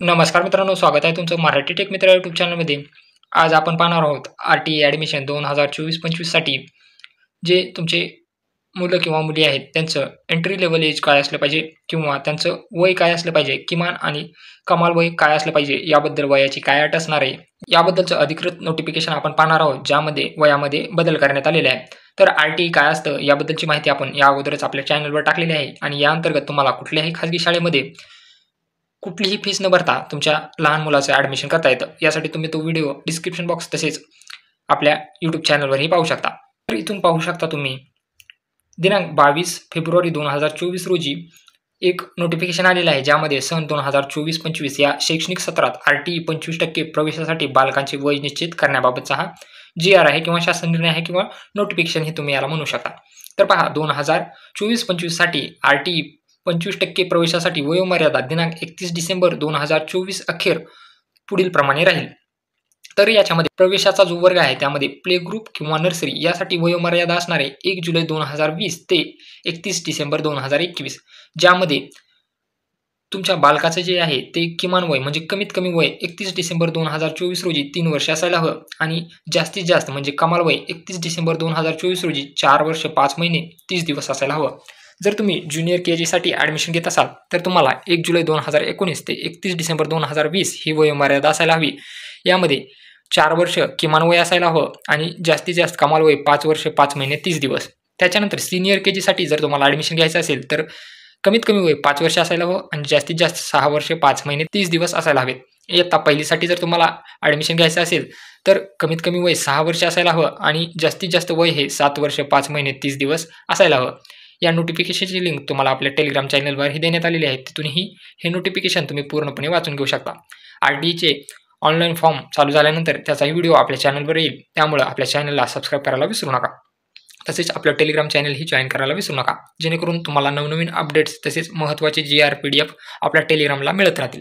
नमस्कार मित्रांनो, स्वागत आहे तुमचं मराठी टेक मित्र यूट्यूब चॅनलमध्ये. आज आपण पाहणार आहोत आर-टी-ई ॲडमिशन 2024-25 साठी जे तुमचे मुलं किंवा मुली आहेत त्यांचं एंट्री लेव्हल एज काय असलं पाहिजे किंवा त्यांचं वय काय असलं पाहिजे, किमान आणि कमाल वय काय असलं पाहिजे, याबद्दल वयाची काय अट असणार आहे, याबद्दलचं अधिकृत नोटिफिकेशन आपण पाहणार आहोत, ज्यामध्ये वयामध्ये बदल करण्यात आलेले आहे. तर आर-टी-ई काय असतं याबद्दलची माहिती आपण या अगोदरच आपल्या चॅनलवर टाकलेली आहे आणि या अंतर्गत तुम्हाला कुठल्याही खाजगी शाळेमध्ये कुठलीही फीस न भरता तुमच्या लहान मुलाचं ॲडमिशन करता येतं. यासाठी तुम्ही तो व्हिडिओ डिस्क्रिप्शन बॉक्स तसेच आपल्या यूट्यूब चॅनलवरही पाहू शकता. तर इथून पाहू शकता तुम्ही दिनांक 22 फेब्रुवारी 2024 रोजी एक नोटिफिकेशन आलेलं आहे, ज्यामध्ये सन 2024-25 या शैक्षणिक सत्रात आर-टी-ई 25% प्रवेशासाठी बालकांचे वय निश्चित करण्याबाबतचा हा जी-आर आहे किंवा शासन निर्णय आहे किंवा नोटिफिकेशन हे तुम्ही याला म्हणू शकता. तर पहा, 2024-25 साठी आर-टी-ई 25% प्रवेशासाठी वयोमर्यादा दिनांक 31 डिसेंबर 2024 अखेर पुढील प्रमाणे राहील. तर याच्यामध्ये प्रवेशाचा जो वर्ग आहे त्यामध्ये प्ले ग्रुप किंवा नर्सरी यासाठी वयोमर्यादा असणार आहे 1 जुलै 2020 ते 31 डिसेंबर 2021, ज्यामध्ये तुमच्या बालकाचं जे आहे ते किमान वय म्हणजे कमीत कमी वय 31 डिसेंबर 2024 रोजी 3 वर्ष असायला हवं आणि जास्तीत जास्त म्हणजे कमाल वय 31 डिसेंबर 2024 रोजी 4 वर्ष 5 महिने 30 दिवस असायला हवं. जर तुम्ही ज्युनियर के-जीसाठी ॲडमिशन घेत असाल तर तुम्हाला 1 जुलै 2019 ते 31 डिसेंबर 2020 ही वयोमर्यादा असायला हवी. यामध्ये 4 वर्ष किमान वय असायला हवं आणि जास्तीत जास्त कमाल वय 5 वर्ष 5 महिने 30 दिवस. त्याच्यानंतर सीनियर के-जीसाठी जर तुम्हाला ॲडमिशन घ्यायचं असेल तर कमीत कमी वय 5 वर्ष असायला हवं आणि जास्तीत जास्त 6 वर्ष 5 महिने 30 दिवस असायला हवेत. इयत्ता पहिलीसाठी जर तुम्हाला ॲडमिशन घ्यायचं असेल तर कमीत कमी वय 6 वर्ष असायला हवं आणि जास्तीत जास्त वय हे 7 वर्ष 5 महिने 30 दिवस असायला हवं. या नोटिफिकेशनची लिंक तुम्हाला आपल्या टेलिग्राम चॅनलवरही देण्यात आलेली आहे. तिथूनही हे नोटिफिकेशन तुम्ही पूर्णपणे वाचून घेऊ शकता. आर-टी-ईचे ऑनलाईन फॉर्म चालू झाल्यानंतर त्याचाही व्हिडिओ आपल्या चॅनलवर येईल. त्यामुळे आपल्या चॅनलला सबस्क्राईब करायला विसरू नका. तसेच आपलं टेलिग्राम चॅनलही जॉईन करायला विसरू नका, जेणेकरून तुम्हाला नवनवीन अपडेट्स तसेच महत्त्वाचे जी-आर PDF आपल्या टेलिग्रामला मिळत राहतील.